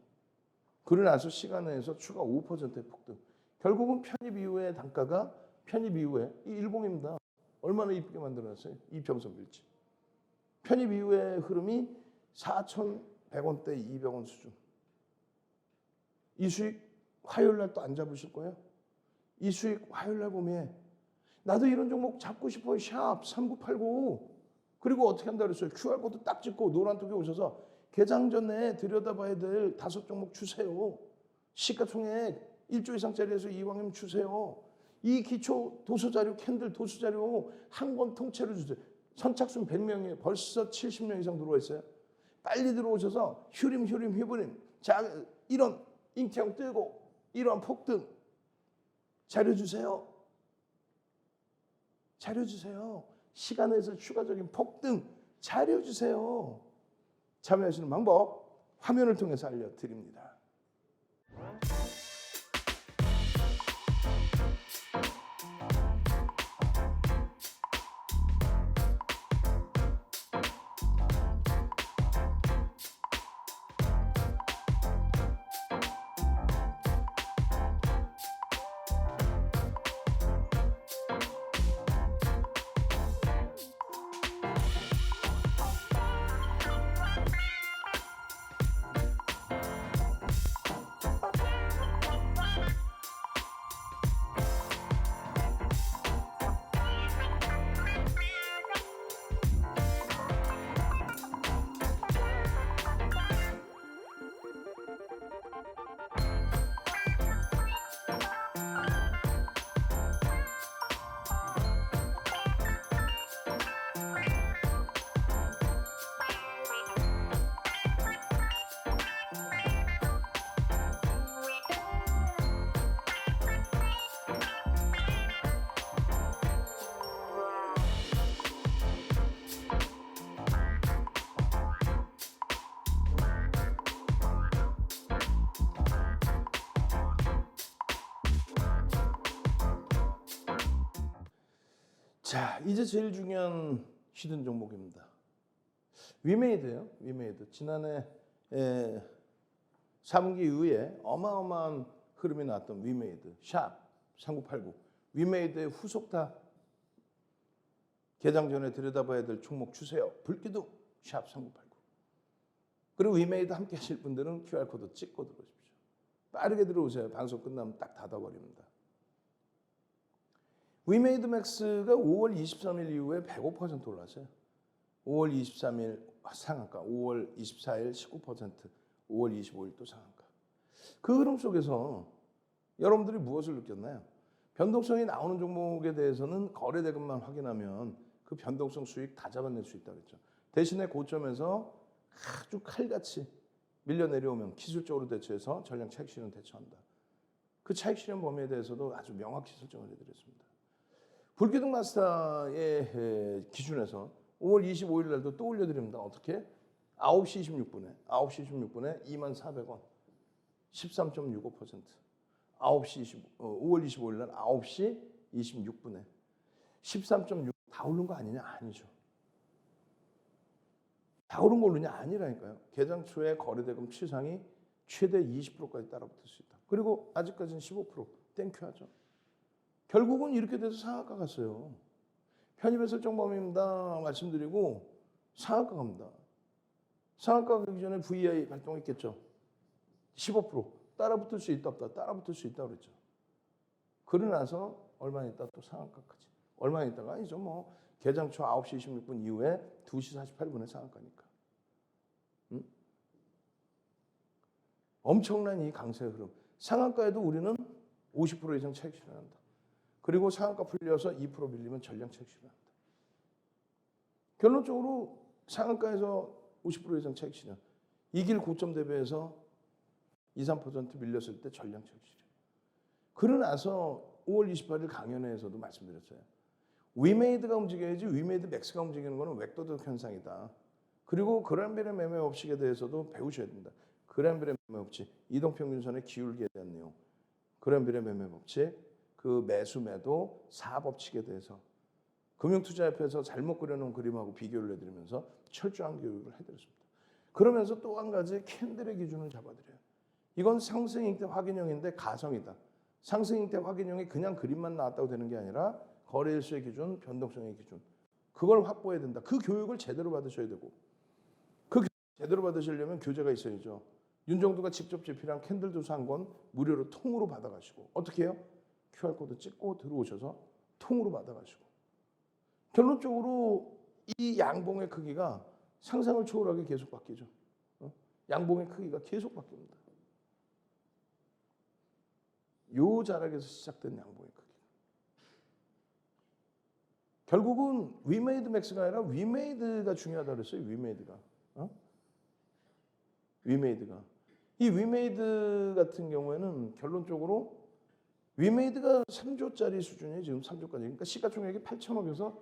Speaker 1: 그러고 나서 시간 내에서 추가 5%의 폭등. 결국은 편입 이후의 단가가 편입 이후에 이 일봉입니다. 얼마나 이쁘게 만들어놨어요? 이평선 밀집. 편입 이후의 흐름이 4,100원대 200원 수준. 이 수익 화요일 날 또 안 잡으실 거예요? 이 수익 화요일 날 보면 나도 이런 종목 잡고 싶어요. 샵 3989. 그리고 어떻게 한다 그랬어요? QR코드 딱 찍고 노란톡에 오셔서 개장 전에 들여다봐야 될 5종목 주세요. 시가총액 1조 이상짜리에서 이왕이면 주세요. 이 기초 도서자료, 캔들 도서자료 한 권 통째로 주세요. 선착순 100명이에요. 벌써 70명 이상 들어와 있어요. 빨리 들어오셔서 휴림. 자, 이런 잉태형 뜨고 이런 폭등 자료 주세요. 시간에서 추가적인 폭등 자료 주세요. 참여하시는 방법 화면을 통해서 알려드립니다. 자, 이제 제일 중요한 히든 종목입니다. 위메이드예요. 위메이드. 지난해 4분기 이후에 어마어마한 흐름이 나왔던 위메이드. 샵 3989. 위메이드의 후속타. 개장 전에 들여다봐야 될 종목 주세요. 불기둥 샵 3989. 그리고 위메이드 함께 하실 분들은 QR코드 찍고 들어오십시오. 빠르게 들어오세요. 방송 끝나면 딱 닫아버립니다. 위메이드 맥스가 5월 23일 이후에 105% 올랐어요. 5월 23일 상한가, 5월 24일 19%, 5월 25일 또 상한가. 그 흐름 속에서 여러분들이 무엇을 느꼈나요? 변동성이 나오는 종목에 대해서는 거래 대금만 확인하면 그 변동성 수익 다 잡아낼 수 있다고 했죠. 대신에 고점에서 아주 칼같이 밀려 내려오면 기술적으로 대처해서 전량 차익 실현 대처한다. 그 차익 실현 범위에 대해서도 아주 명확히 설정을 해드렸습니다. 불기둥 마스터의 기준에서 5월 25일 날도 또 올려드립니다. 어떻게? 9시 26분에 24,400원 13.65%. 5월 25일 날 9시 26분에 13.6 다 오른 거 아니냐? 아니죠. 다 오른 거 오르냐? 아니라니까요. 개장 초에 거래대금 취상이 최대 20%까지 따라붙을 수 있다. 그리고 아직까지는 15% 땡큐하죠. 결국은 이렇게 돼서 상한가 갔어요. 편입의 설정 범위입니다 말씀드리고 상한가 갑니다. 상한가 가기 전에 VI 발동했겠죠. 15% 따라붙을 수 있다 없다. 따라붙을 수 있다 그랬죠. 그러고 나서 얼마 있다 또 상한가까지. 얼마 있다가 아니죠. 뭐 개장 초 9시 26분 이후에 2시 48분에 상한가니까. 엄청난 이 강세 흐름. 상한가에도 우리는 50% 이상 차익 실현한다. 그리고 상한가 풀려서 2% 밀리면 전량 차익 실현한다. 결론적으로 상한가에서 50% 이상 차익 실현. 이길 고점 대비해서 2, 3% 밀렸을 때 전량 차익 실현. 그러고 나서 5월 28일 강연회에서도 말씀드렸어요. 위메이드가 움직여야지 위메이드 맥스가 움직이는 것은 웩도덕 현상이다. 그리고 그란벨의 매매 법칙에 대해서도 배우셔야 된다. 그란벨의 매매 법칙, 이동평균선의 기울기에 대한 내용, 그란벨의 매매 법칙, 그 매수 매도 사법칙에 대해서 금융투자협회에서 잘못 그려놓은 그림하고 비교를 해드리면서 철저한 교육을 해드렸습니다. 그러면서 또 한 가지 캔들의 기준을 잡아드려요. 이건 상승익대 확인형인데 가성이다. 상승익대 확인형이 그냥 그림만 나왔다고 되는 게 아니라 거래일수의 기준, 변동성의 기준. 그걸 확보해야 된다. 그 교육을 제대로 받으셔야 되고 그 제대로 받으시려면 교재가 있어야죠. 윤정두가 직접 제필한 캔들 조사 한 권 무료로 통으로 받아가시고 어떻게 해요? QR코드 찍고 들어오셔서 통으로 받아가시고 결론적으로 이 양봉의 크기가 상상을 초월하게 계속 바뀌죠. 양봉의 크기가 계속 바뀝니다. 요 자락에서 시작된 양봉의 크기. 결국은 위메이드 맥스가 아니라 위메이드가 중요하다고 그랬어요. 위메이드가. 위메이드가. 이 위메이드 같은 경우에는 결론적으로 위메이드가 3조짜리 수준이에요. 지금 3조까지. 그러니까 시가총액이 8천억에서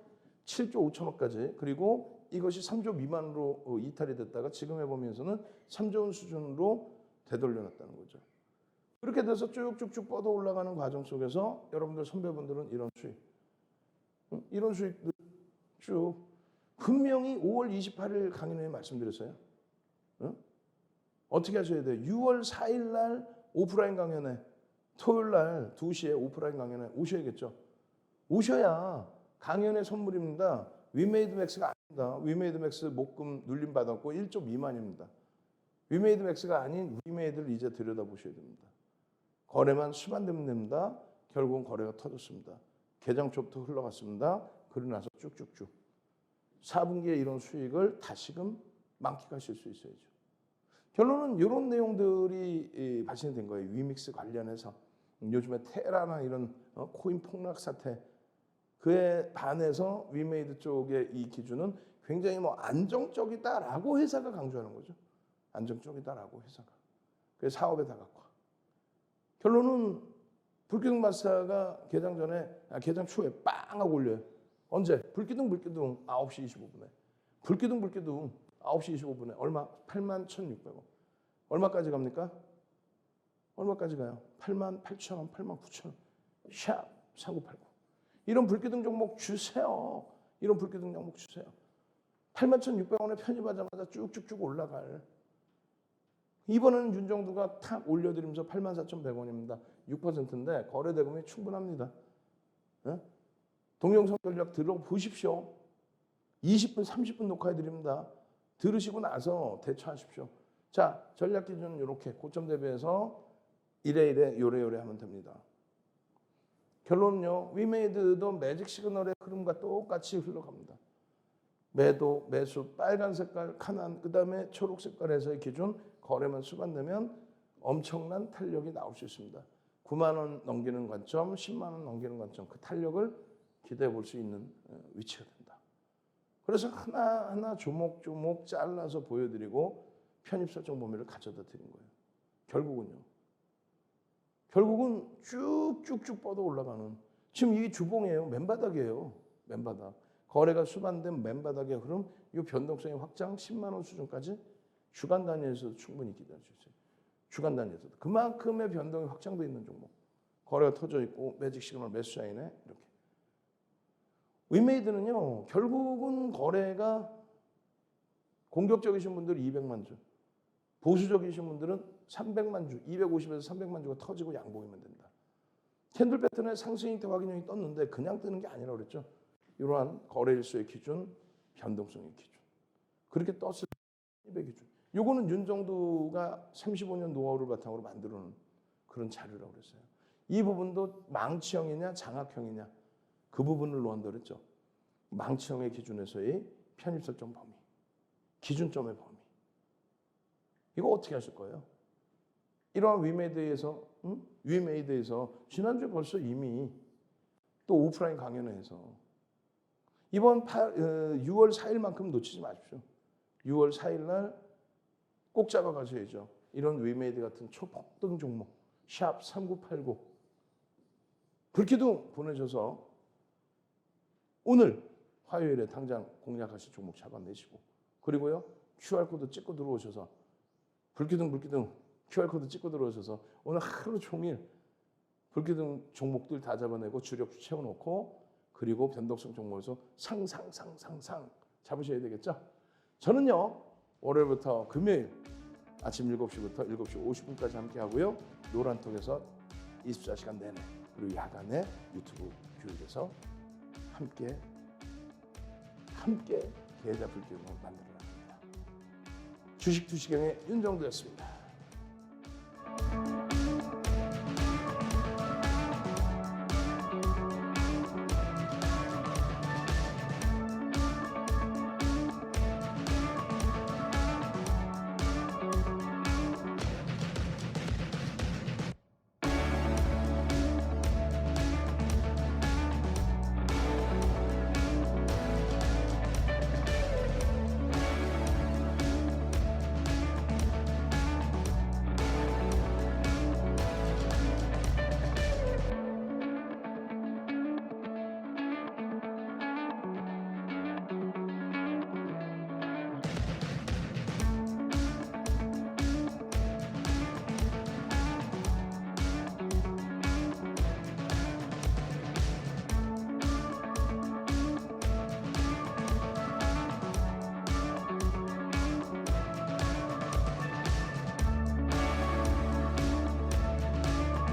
Speaker 1: 7조 5천억까지. 그리고 이것이 3조 미만으로 이탈이 됐다가 지금 해보면서는 3조 원 수준으로 되돌려놨다는 거죠. 그렇게 돼서 쭉쭉쭉 뻗어 올라가는 과정 속에서 여러분들 선배분들은 이런 수익들 쭉 분명히 5월 28일 강연회에 말씀드렸어요. 어떻게 하셔야 돼요? 6월 4일 날 오프라인 강연회 토요일 날 2시에 오프라인 강연회 오셔야겠죠. 오셔야 강연회 선물입니다. 위메이드 맥스가 아닙니다. 위메이드 맥스 목금 눌림 받았고 1조 미만입니다. 위메이드 맥스가 아닌 위메이드를 이제 들여다보셔야 됩니다. 거래만 수반되면 됩니다. 결국은 거래가 터졌습니다. 개장 초부터 흘러갔습니다. 그러고 나서 쭉쭉쭉 4분기에 이런 수익을 다시금 만끽하실 수 있어야죠. 결론은 이런 내용들이 발생된 거예요. 위믹스 관련해서 요즘에 테라나 이런 코인 폭락 사태 그에 반해서 위메이드 쪽의 이 기준은 굉장히 뭐 안정적이다라고 회사가 강조하는 거죠. 안정적이다라고 회사가. 그래서 사업의 다각화. 결론은 불기둥 마스터가 개장 초에 빵 하고 올려요. 언제? 불기둥 9시 25분에. 불기둥 9시 25분에 얼마? 81,600원. 얼마까지 갑니까? 얼마까지 가요? 88,000원, 89,000원. 샵 4989. 이런 불기둥 종목 주세요. 이런 불기둥 종목 주세요. 81,600원에 편입하자마자 쭉쭉쭉 올라갈. 이번에는 윤정두가 탁 올려드리면서 84,100원입니다. 6%인데 거래대금이 충분합니다. 네? 동영상 전략 들어보십시오. 20분, 30분 녹화해드립니다. 들으시고 나서 대처하십시오. 자, 전략 기준은 이렇게 고점 대비해서 이래 요래 하면 됩니다. 결론은요. 위메이드도 매직 시그널의 흐름과 똑같이 흘러갑니다. 매도, 매수, 빨간 색깔 카난, 그 다음에 초록 색깔에서의 기준 거래만 수반되면 엄청난 탄력이 나올 수 있습니다. 9만 원 넘기는 관점, 10만 원 넘기는 관점, 그 탄력을 기대해 볼 수 있는 위치가 된다. 그래서 하나하나 조목조목 잘라서 보여드리고 편입 설정 범위를 가져다 드린 거예요. 결국은 쭉쭉쭉 뻗어 올라가는, 지금 이 주봉이에요. 맨바닥이에요. 맨바닥. 거래가 수반된 맨바닥의 흐름, 이 변동성의 확장 10만 원 수준까지 주간 단위에서도 충분히 기대할 수 있어요. 주간 단위에서도. 그만큼의 변동이 확장되어 있는 종목. 거래가 터져 있고 매직 시그널 매수 사인에 이렇게. 위메이드는요. 결국은 거래가 공격적이신 분들은 200만 주. 보수적이신 분들은 300만 주, 250에서 300만 주가 터지고 양봉이면 된다. 캔들 패턴의 상승 형태 확인형이 떴는데 그냥 뜨는 게 아니라고 그랬죠. 이러한 거래일수의 기준, 변동성의 기준. 그렇게 떴을 때 기준. 요거는 윤정두가 35년 노하우를 바탕으로 만들어 놓은 그런 자료라고 그랬어요. 이 부분도 망치형이냐 장악형이냐 그 부분을 놓았다고 그랬죠. 망치형의 기준에서의 편입 설정 범위, 기준점의 범위. 이거 어떻게 하실 거예요? 이러한 위메이드에서 지난주에 벌써 이미 또 오프라인 강연회에서 이번 6월 4일만큼 놓치지 마십시오. 6월 4일 날 꼭 잡아가셔야죠. 이런 위메이드 같은 초폭등 종목 샵 3989 불기둥 보내셔서 오늘 화요일에 당장 공략하실 종목 잡아내시고, 그리고요 QR코드 찍고 들어오셔서 불기둥 QR코드 찍고 들어오셔서 오늘 하루 종일 불기둥 종목들 다 잡아내고 주력 채워놓고, 그리고 변동성 종목에서 상상 잡으셔야 되겠죠. 저는요 월요일부터 금요일 아침 7시부터 7시 50분까지 함께 하고요. 노란톡에서 24시간 내내, 그리고 야간에 유튜브 교육에서 함께 계좌 불기둥을 만들어 납니다. 주식 투시경의 윤정두였습니다.